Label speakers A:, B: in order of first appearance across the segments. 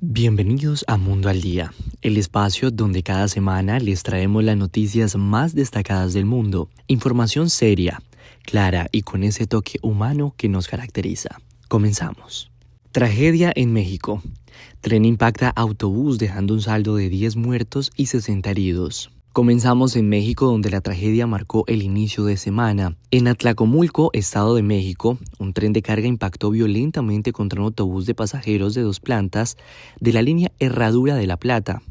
A: Bienvenidos a Mundo al Día, el espacio donde cada semana les traemos las noticias más destacadas del mundo, información seria, clara y con ese toque humano que nos caracteriza. Comenzamos. Tragedia en México. Tren impacta autobús dejando un saldo de 10 muertos y 60 heridos. Comenzamos en México, donde la tragedia marcó el inicio de semana. En Atlacomulco, Estado de México, un tren de carga impactó violentamente contra un autobús de pasajeros de 2 plantas de la línea Herradura de La Plata.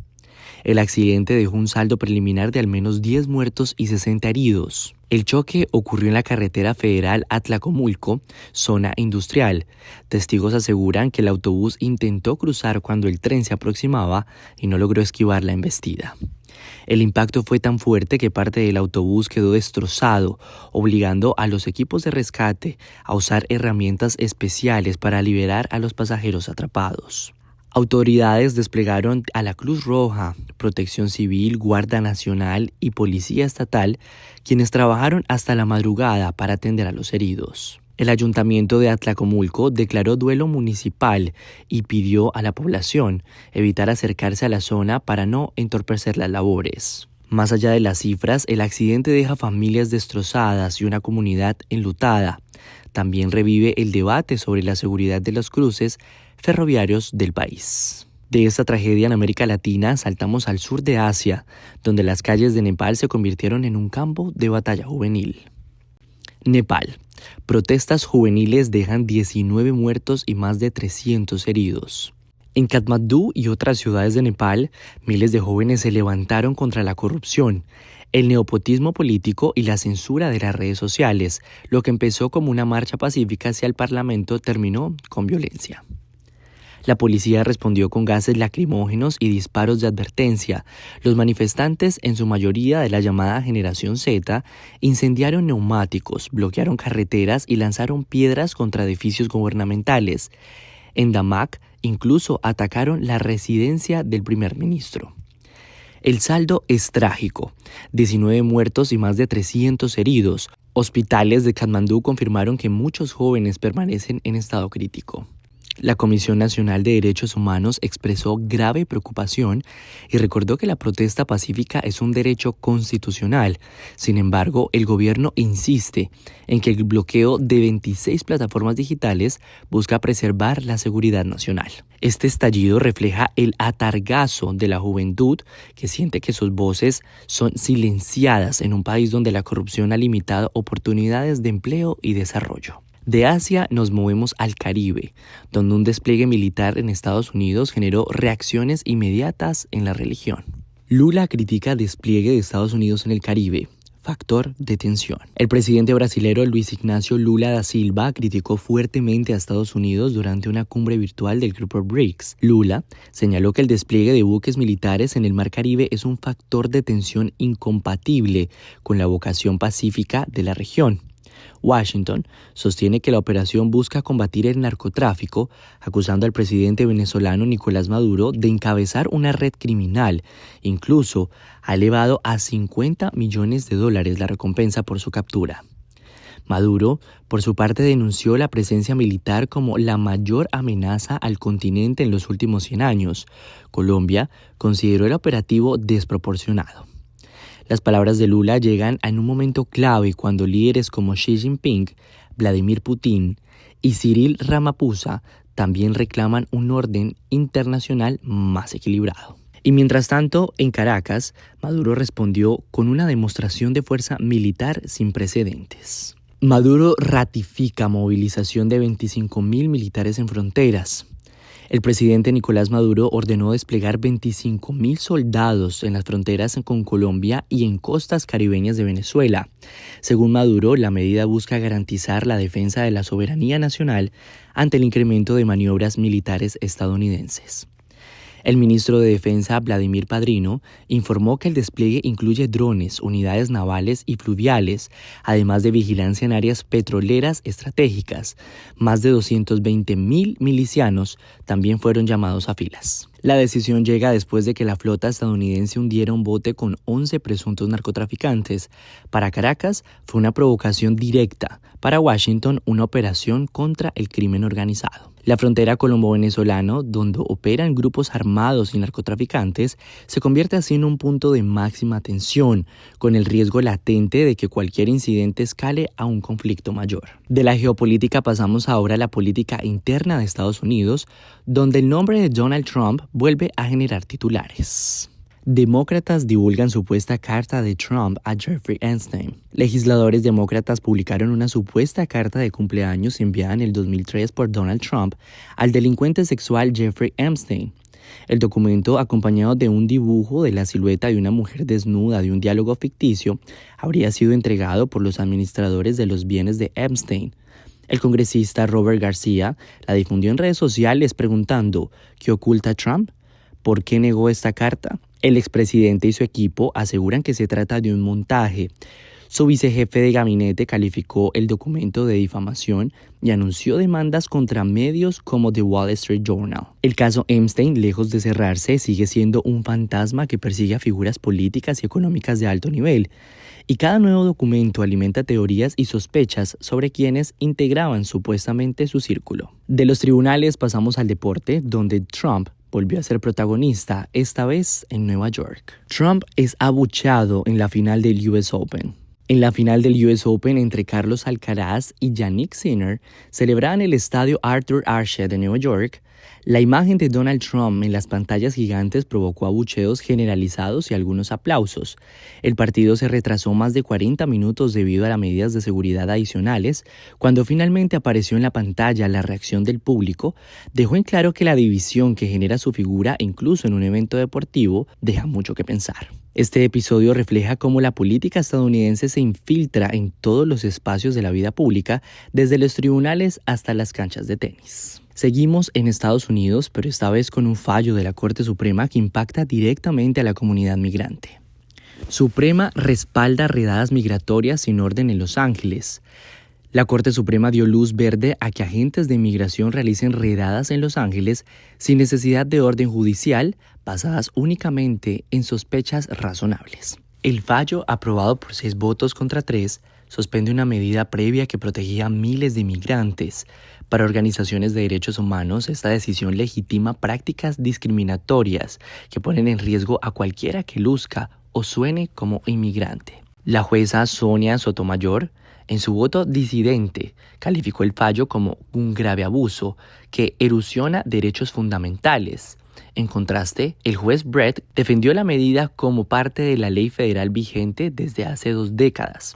A: El accidente dejó un saldo preliminar de al menos 10 muertos y 60 heridos. El choque ocurrió en la carretera federal Atlacomulco, zona industrial. Testigos aseguran que el autobús intentó cruzar cuando el tren se aproximaba y no logró esquivar la embestida. El impacto fue tan fuerte que parte del autobús quedó destrozado, obligando a los equipos de rescate a usar herramientas especiales para liberar a los pasajeros atrapados. Autoridades desplegaron a la Cruz Roja, Protección Civil, Guardia Nacional y Policía Estatal, quienes trabajaron hasta la madrugada para atender a los heridos. El Ayuntamiento de Atlacomulco declaró duelo municipal y pidió a la población evitar acercarse a la zona para no entorpecer las labores. Más allá de las cifras, el accidente deja familias destrozadas y una comunidad enlutada. También revive el debate sobre la seguridad de los cruces ferroviarios del país. De esta tragedia en América Latina saltamos al sur de Asia, donde las calles de Nepal se convirtieron en un campo de batalla juvenil. Nepal. Protestas juveniles dejan 19 muertos y más de 300 heridos. En Katmandú y otras ciudades de Nepal, miles de jóvenes se levantaron contra la corrupción, el nepotismo político y la censura de las redes sociales. Lo que empezó como una marcha pacífica hacia el parlamento terminó con violencia. La policía respondió con gases lacrimógenos y disparos de advertencia. Los manifestantes, en su mayoría de la llamada Generación Z, incendiaron neumáticos, bloquearon carreteras y lanzaron piedras contra edificios gubernamentales. En Damak, incluso atacaron la residencia del primer ministro. El saldo es trágico: 19 muertos y más de 300 heridos. Hospitales de Katmandú confirmaron que muchos jóvenes permanecen en estado crítico. La Comisión Nacional de Derechos Humanos expresó grave preocupación y recordó que la protesta pacífica es un derecho constitucional. Sin embargo, el gobierno insiste en que el bloqueo de 26 plataformas digitales busca preservar la seguridad nacional. Este estallido refleja el hartazgo de la juventud, que siente que sus voces son silenciadas en un país donde la corrupción ha limitado oportunidades de empleo y desarrollo. De Asia nos movemos al Caribe, donde un despliegue militar en Estados Unidos generó reacciones inmediatas en la región. Lula critica despliegue de Estados Unidos en el Caribe, factor de tensión. El presidente brasilero Luiz Inácio Lula da Silva criticó fuertemente a Estados Unidos durante una cumbre virtual del grupo BRICS. Lula señaló que el despliegue de buques militares en el Mar Caribe es un factor de tensión incompatible con la vocación pacífica de la región. Washington sostiene que la operación busca combatir el narcotráfico, acusando al presidente venezolano Nicolás Maduro de encabezar una red criminal. Incluso ha elevado a $50 millones la recompensa por su captura. Maduro, por su parte, denunció la presencia militar como la mayor amenaza al continente en los últimos 100 años. Colombia consideró el operativo desproporcionado. Las palabras de Lula llegan en un momento clave cuando líderes como Xi Jinping, Vladimir Putin y Cyril Ramaphosa también reclaman un orden internacional más equilibrado. Y mientras tanto, en Caracas, Maduro respondió con una demostración de fuerza militar sin precedentes. Maduro ratifica movilización de 25.000 militares en fronteras. El presidente Nicolás Maduro ordenó desplegar 25.000 soldados en las fronteras con Colombia y en costas caribeñas de Venezuela. Según Maduro, la medida busca garantizar la defensa de la soberanía nacional ante el incremento de maniobras militares estadounidenses. El ministro de Defensa, Vladimir Padrino, informó que el despliegue incluye drones, unidades navales y fluviales, además de vigilancia en áreas petroleras estratégicas. Más de 220.000 milicianos también fueron llamados a filas. La decisión llega después de que la flota estadounidense hundiera un bote con 11 presuntos narcotraficantes. Para Caracas fue una provocación directa, para Washington una operación contra el crimen organizado. La frontera colombo-venezolana, donde operan grupos armados y narcotraficantes, se convierte así en un punto de máxima tensión, con el riesgo latente de que cualquier incidente escale a un conflicto mayor. De la geopolítica pasamos ahora a la política interna de Estados Unidos, donde el nombre de Donald Trump vuelve a generar titulares. Demócratas divulgan supuesta carta de Trump a Jeffrey Epstein. Legisladores demócratas publicaron una supuesta carta de cumpleaños enviada en el 2003 por Donald Trump al delincuente sexual Jeffrey Epstein. El documento, acompañado de un dibujo de la silueta de una mujer desnuda de un diálogo ficticio, habría sido entregado por los administradores de los bienes de Epstein. El congresista Robert García la difundió en redes sociales preguntando: ¿qué oculta Trump? ¿Por qué negó esta carta? El expresidente y su equipo aseguran que se trata de un montaje. Su vicejefe de gabinete calificó el documento de difamación y anunció demandas contra medios como The Wall Street Journal. El caso Epstein, lejos de cerrarse, sigue siendo un fantasma que persigue a figuras políticas y económicas de alto nivel. Y cada nuevo documento alimenta teorías y sospechas sobre quienes integraban supuestamente su círculo. De los tribunales pasamos al deporte, donde Trump volvió a ser protagonista, esta vez en Nueva York. Trump es abucheado en la final del US Open. En la final del US Open entre Carlos Alcaraz y Jannik Sinner, celebrada en el estadio Arthur Ashe de Nueva York, la imagen de Donald Trump en las pantallas gigantes provocó abucheos generalizados y algunos aplausos. El partido se retrasó más de 40 minutos debido a las medidas de seguridad adicionales. Cuando finalmente apareció en la pantalla la reacción del público, dejó en claro que la división que genera su figura, incluso en un evento deportivo, deja mucho que pensar. Este episodio refleja cómo la política estadounidense se infiltra en todos los espacios de la vida pública, desde los tribunales hasta las canchas de tenis. Seguimos en Estados Unidos, pero esta vez con un fallo de la Corte Suprema que impacta directamente a la comunidad migrante. Suprema respalda redadas migratorias sin orden en Los Ángeles. La Corte Suprema dio luz verde a que agentes de inmigración realicen redadas en Los Ángeles sin necesidad de orden judicial, basadas únicamente en sospechas razonables. El fallo, aprobado por 6 votos contra 3, suspende una medida previa que protegía a miles de migrantes. Para organizaciones de derechos humanos, esta decisión legitima prácticas discriminatorias que ponen en riesgo a cualquiera que luzca o suene como inmigrante. La jueza Sonia Sotomayor, en su voto disidente, calificó el fallo como un grave abuso que erosiona derechos fundamentales. En contraste, el juez Brett defendió la medida como parte de la ley federal vigente desde hace 2 décadas.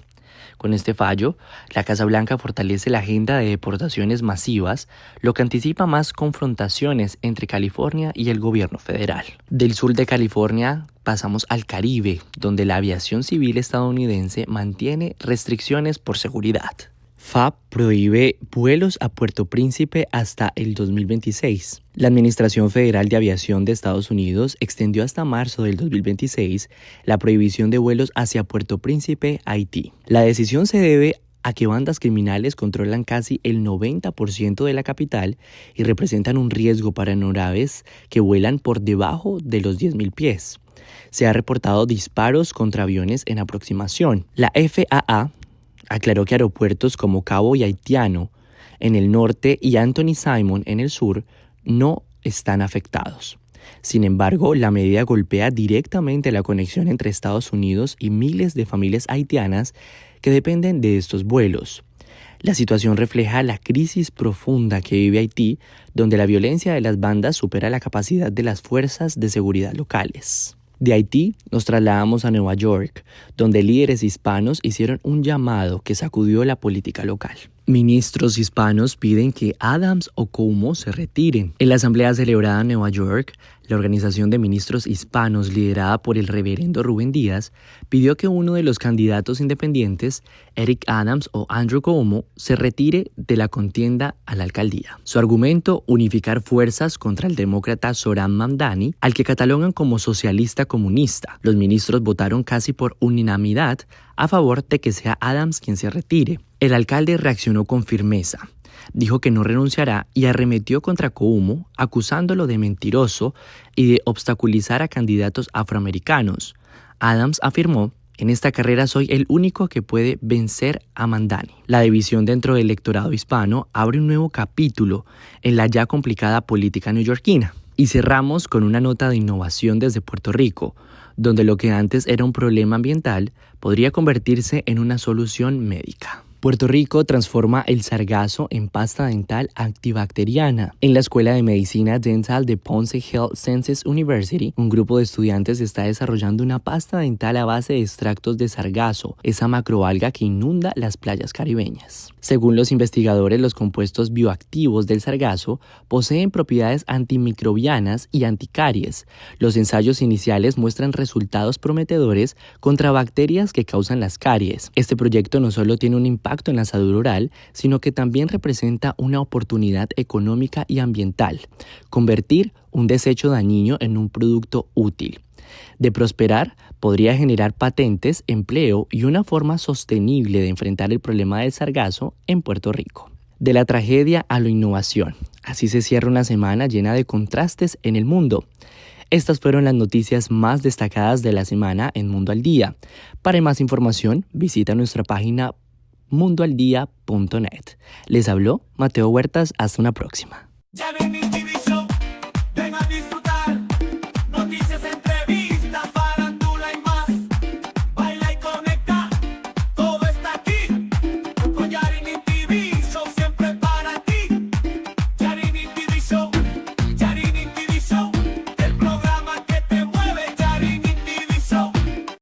A: Con este fallo, la Casa Blanca fortalece la agenda de deportaciones masivas, lo que anticipa más confrontaciones entre California y el gobierno federal. Del sur de California pasamos al Caribe, donde la aviación civil estadounidense mantiene restricciones por seguridad. FAA prohíbe vuelos a Puerto Príncipe hasta el 2026. La Administración Federal de Aviación de Estados Unidos extendió hasta marzo del 2026 la prohibición de vuelos hacia Puerto Príncipe, Haití. La decisión se debe a que bandas criminales controlan casi el 90% de la capital y representan un riesgo para aeronaves que vuelan por debajo de los 10.000 pies. Se han reportado disparos contra aviones en aproximación. La FAA aclaró que aeropuertos como Cabo y Haitiano en el norte y Anthony Simon en el sur no están afectados. Sin embargo, la medida golpea directamente la conexión entre Estados Unidos y miles de familias haitianas que dependen de estos vuelos. La situación refleja la crisis profunda que vive Haití, donde la violencia de las bandas supera la capacidad de las fuerzas de seguridad locales. De Haití nos trasladamos a Nueva York, donde líderes hispanos hicieron un llamado que sacudió la política local. Ministros hispanos piden que Adams o Cuomo se retiren. En la asamblea celebrada en Nueva York, la organización de ministros hispanos liderada por el reverendo Rubén Díaz pidió que uno de los candidatos independientes, Eric Adams o Andrew Cuomo, se retire de la contienda a la alcaldía. Su argumento: unificar fuerzas contra el demócrata Zohran Mamdani, al que catalogan como socialista comunista. Los ministros votaron casi por unanimidad a favor de que sea Adams quien se retire. El alcalde reaccionó con firmeza. dijo que no renunciará y arremetió contra Cuomo, acusándolo de mentiroso y de obstaculizar a candidatos afroamericanos. Adams afirmó: en esta carrera soy el único que puede vencer a Mamdani. La división dentro del electorado hispano abre un nuevo capítulo en la ya complicada política neoyorquina. Y cerramos con una nota de innovación desde Puerto Rico, donde lo que antes era un problema ambiental podría convertirse en una solución médica. Puerto Rico transforma el sargazo en pasta dental antibacteriana. En la Escuela de Medicina Dental de Ponce Health Sciences University, un grupo de estudiantes está desarrollando una pasta dental a base de extractos de sargazo, esa macroalga que inunda las playas caribeñas. Según los investigadores, los compuestos bioactivos del sargazo poseen propiedades antimicrobianas y anticaries. Los ensayos iniciales muestran resultados prometedores contra bacterias que causan las caries. Este proyecto no solo tiene un impacto en la salud oral, sino que también representa una oportunidad económica y ambiental: convertir un desecho dañino en un producto útil. De prosperar, podría generar patentes, empleo y una forma sostenible de enfrentar el problema del sargazo en Puerto Rico. De la tragedia a la innovación. Así se cierra una semana llena de contrastes en el mundo. Estas fueron las noticias más destacadas de la semana en Mundo al Día. Para más información, visita nuestra página mundoaldía.net. Les habló Mateo Huertas. Hasta una próxima.